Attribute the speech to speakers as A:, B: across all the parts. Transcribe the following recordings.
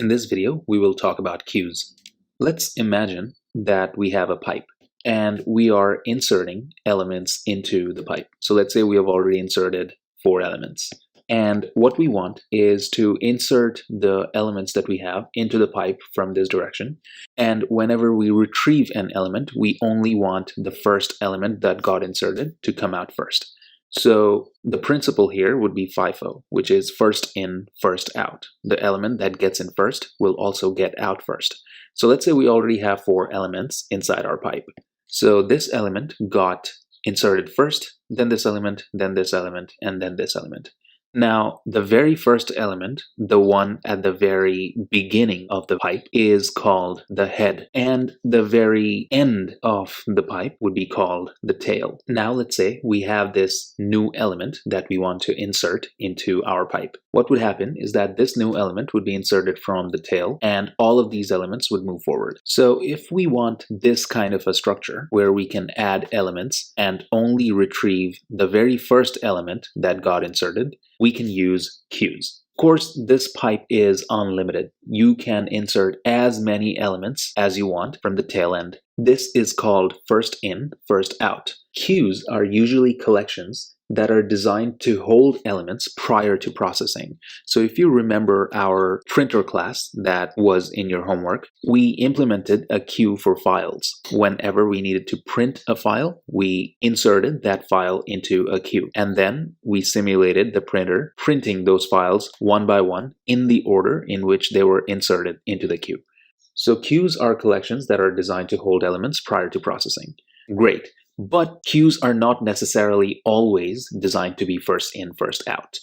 A: In this video, we will talk about queues. Let's imagine that we have a pipe and we are inserting elements into the pipe. So let's say we have already inserted 4 elements. And what we want is to insert the elements that we have into the pipe from this direction. And whenever we retrieve an element, we only want the first element that got inserted to come out first. So the principle here would be FIFO, which is first in, first out. The element that gets in first will also get out first. So let's say we already have 4 elements inside our pipe. So this element got inserted first, then this element, then this element, and then this element. Now, the very first element, the one at the very beginning of the pipe, is called the head, and the very end of the pipe would be called the tail. Now, let's say we have this new element that we want to insert into our pipe. What would happen is that this new element would be inserted from the tail, and all of these elements would move forward. So if we want this kind of a structure where we can add elements and only retrieve the very first element that got inserted, we can use queues. Of course, this pipe is unlimited. You can insert as many elements as you want from the tail end. This is called first in, first out. Queues are usually collections that are designed to hold elements prior to processing. So if you remember our printer class that was in your homework, we implemented a queue for files. Whenever we needed to print a file, we inserted that file into a queue. And then we simulated the printer printing those files one by one in the order in which they were inserted into the queue. So queues are collections that are designed to hold elements prior to processing. Great. But queues are not necessarily always designed to be first in, first out.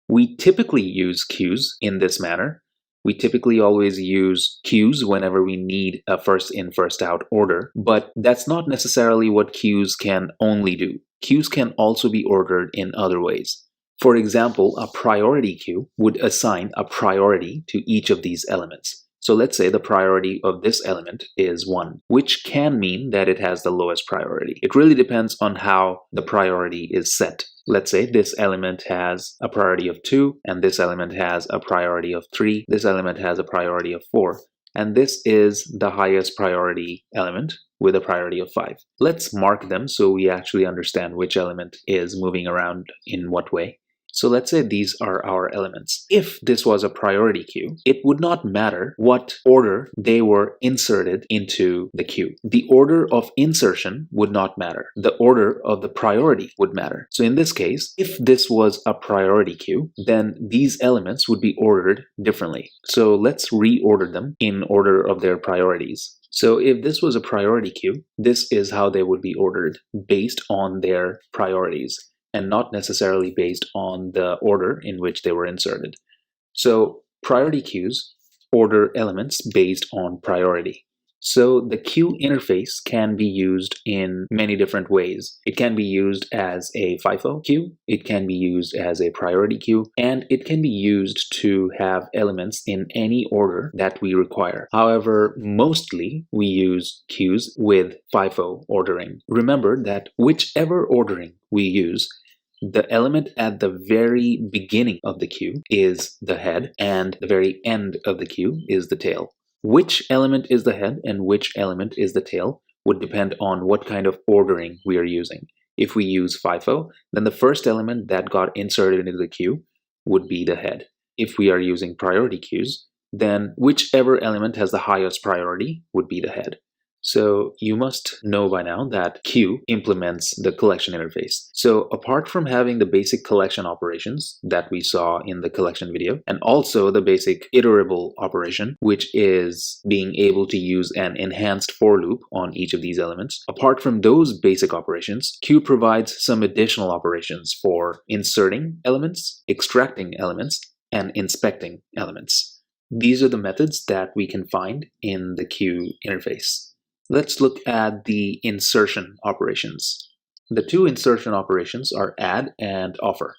A: We typically use queues in this manner. We typically always use queues whenever we need a first in, first out order, but that's not necessarily what queues can only do. Queues can also be ordered in other ways. For example, a priority queue would assign a priority to each of these elements. So let's say the priority of this element is 1, which can mean that it has the lowest priority. It really depends on how the priority is set. Let's say this element has a priority of 2, and this element has a priority of 3, this element has a priority of 4, and this is the highest priority element with a priority of 5. Let's mark them so we actually understand which element is moving around in what way. So let's say these are our elements. If this was a priority queue, it would not matter what order they were inserted into the queue. The order of insertion would not matter. The order of the priority would matter. So in this case, if this was a priority queue, then these elements would be ordered differently. So let's reorder them in order of their priorities. So if this was a priority queue, this is how they would be ordered based on their priorities, and not necessarily based on the order in which they were inserted. So priority queues order elements based on priority. So the queue interface can be used in many different ways. It can be used as a FIFO queue, it can be used as a priority queue, and it can be used to have elements in any order that we require. However, mostly we use queues with FIFO ordering. Remember that whichever ordering we use, the element at the very beginning of the queue is the head, and the very end of the queue is the tail. Which element is the head and which element is the tail would depend on what kind of ordering we are using. If we use FIFO, then the first element that got inserted into the queue would be the head. If we are using priority queues, then whichever element has the highest priority would be the head. So you must know by now that queue implements the collection interface. So apart from having the basic collection operations that we saw in the collection video, and also the basic iterable operation, which is being able to use an enhanced for loop on each of these elements, apart from those basic operations, queue provides some additional operations for inserting elements, extracting elements, and inspecting elements. These are the methods that we can find in the queue interface. Let's look at the insertion operations. The two insertion operations are add and offer.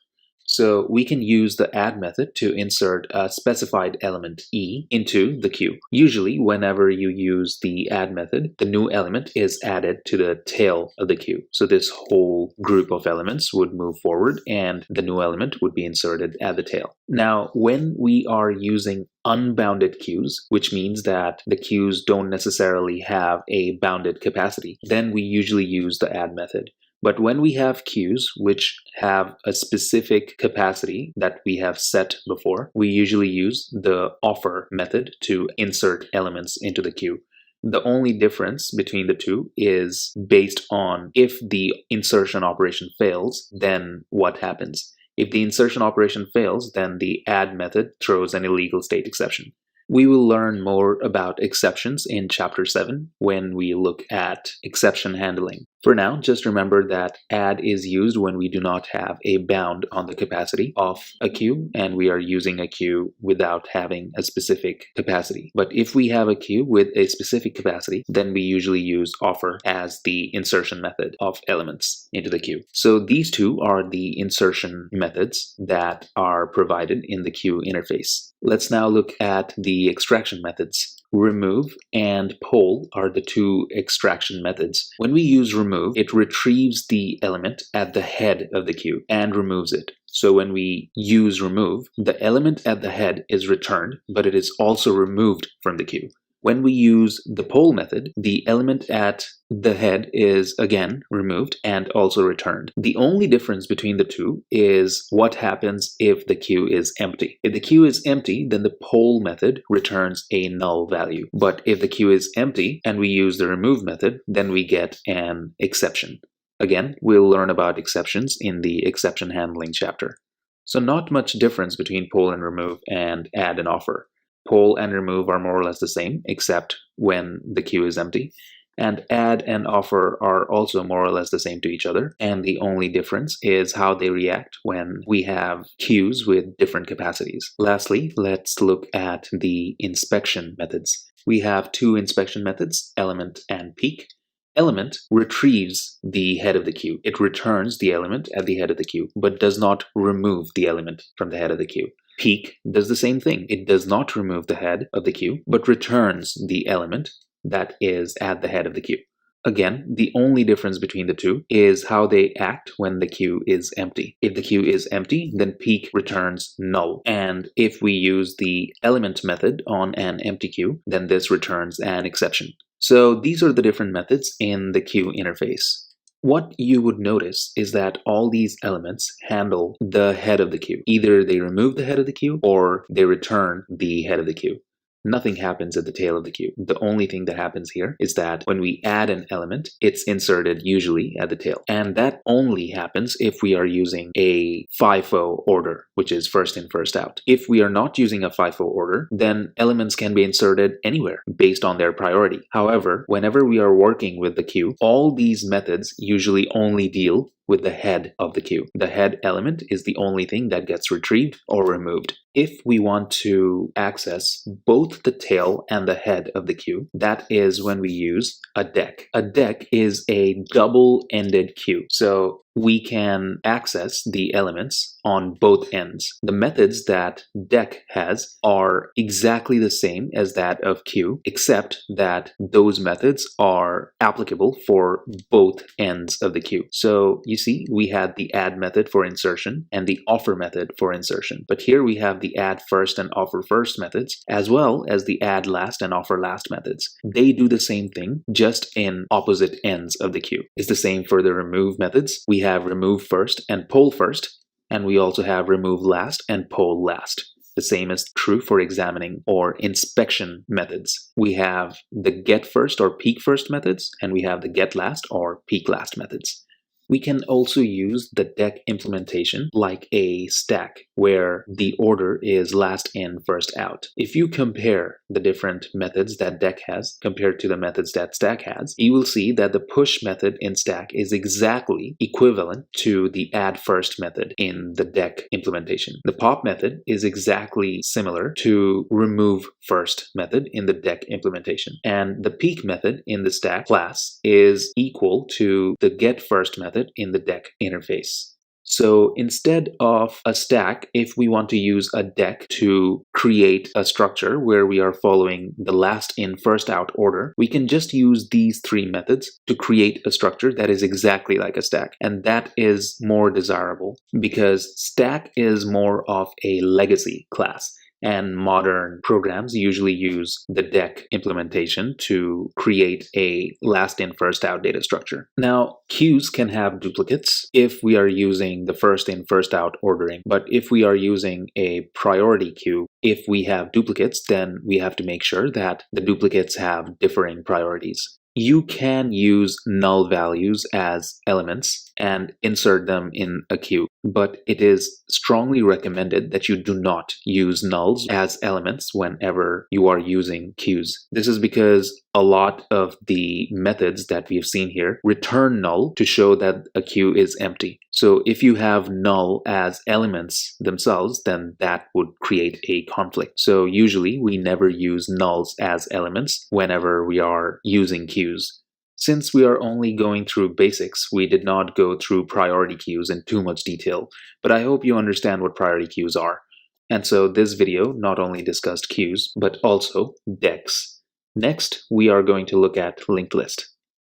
A: So we can use the add method to insert a specified element E into the queue. Usually, whenever you use the add method, the new element is added to the tail of the queue. So this whole group of elements would move forward and the new element would be inserted at the tail. Now, when we are using unbounded queues, which means that the queues don't necessarily have a bounded capacity, then we usually use the add method. But when we have queues which have a specific capacity that we have set before, we usually use the offer method to insert elements into the queue. The only difference between the two is based on if the insertion operation fails, then what happens. If the insertion operation fails, then the add method throws an illegal state exception. We will learn more about exceptions in Chapter 7 when we look at exception handling. For now, just remember that add is used when we do not have a bound on the capacity of a queue and we are using a queue without having a specific capacity. But if we have a queue with a specific capacity, then we usually use offer as the insertion method of elements into the queue. So these two are the insertion methods that are provided in the queue interface. Let's now look at the extraction methods. Remove and poll are the two extraction methods. When we use remove, it retrieves the element at the head of the queue and removes it. So when we use remove, the element at the head is returned, but it is also removed from the queue. When we use the poll method, the element at the head is again removed and also returned. The only difference between the two is what happens if the queue is empty. If the queue is empty, then the poll method returns a null value. But if the queue is empty and we use the remove method, then we get an exception. Again, we'll learn about exceptions in the exception handling chapter. So not much difference between poll and remove and add and offer. Poll and remove are more or less the same, except when the queue is empty. And add and offer are also more or less the same to each other. And the only difference is how they react when we have queues with different capacities. Lastly, let's look at the inspection methods. We have two inspection methods, element and peak. Element retrieves the head of the queue. It returns the element at the head of the queue, but does not remove the element from the head of the queue. Peak does the same thing. It does not remove the head of the queue, but returns the element that is at the head of the queue. Again, the only difference between the two is how they act when the queue is empty. If the queue is empty, then peak returns null. And if we use the element method on an empty queue, then this returns an exception. So these are the different methods in the queue interface. What you would notice is that all these elements handle the head of the queue. Either they remove the head of the queue or they return the head of the queue. Nothing happens at the tail of the queue. The only thing that happens here is that when we add an element, it's inserted usually at the tail. And that only happens if we are using a FIFO order, which is first in, first out. If we are not using a FIFO order, then elements can be inserted anywhere based on their priority. However, whenever we are working with the queue, all these methods usually only deal with the head of the queue. The head element is the only thing that gets retrieved or removed. If we want to access both the tail and the head of the queue, that is when we use a deck. A deck is a double-ended queue. So we can access the elements on both ends. The methods that deck has are exactly the same as that of queue, except that those methods are applicable for both ends of the queue. So you see, we had the add method for insertion and the offer method for insertion. But here we have the add first and offer first methods, as well as the add last and offer last methods. They do the same thing, just in opposite ends of the queue. It's the same for the remove methods. We have remove first and poll first, and we also have remove last and poll last. The same is true for examining or inspection methods. We have the get first or peek first methods, and we have the get last or peek last methods. We can also use the deck implementation like a stack where the order is last in, first out. If you compare the different methods that deck has compared to the methods that stack has, you will see that the push method in stack is exactly equivalent to the add first method in the deck implementation. The pop method is exactly similar to remove first method in the deck implementation. And the peek method in the stack class is equal to the get first method in the deck interface. So instead of a stack, if we want to use a deck to create a structure where we are following the last in, first out order, we can just use these three methods to create a structure that is exactly like a stack. And that is more desirable because stack is more of a legacy class. And modern programs usually use the deck implementation to create a last in, first out data structure. Now, queues can have duplicates if we are using the first in, first out ordering. But if we are using a priority queue, if we have duplicates, then we have to make sure that the duplicates have differing priorities. You can use null values as elements and insert them in a queue, but it is strongly recommended that you do not use nulls as elements whenever you are using queues. This is because a lot of the methods that we've seen here return null to show that a queue is empty. So if you have null as elements themselves, then that would create a conflict. So usually we never use nulls as elements whenever we are using queues. Since we are only going through basics, we did not go through priority queues in too much detail, but I hope you understand what priority queues are. And so this video not only discussed queues, but also decks. Next, we are going to look at linked list.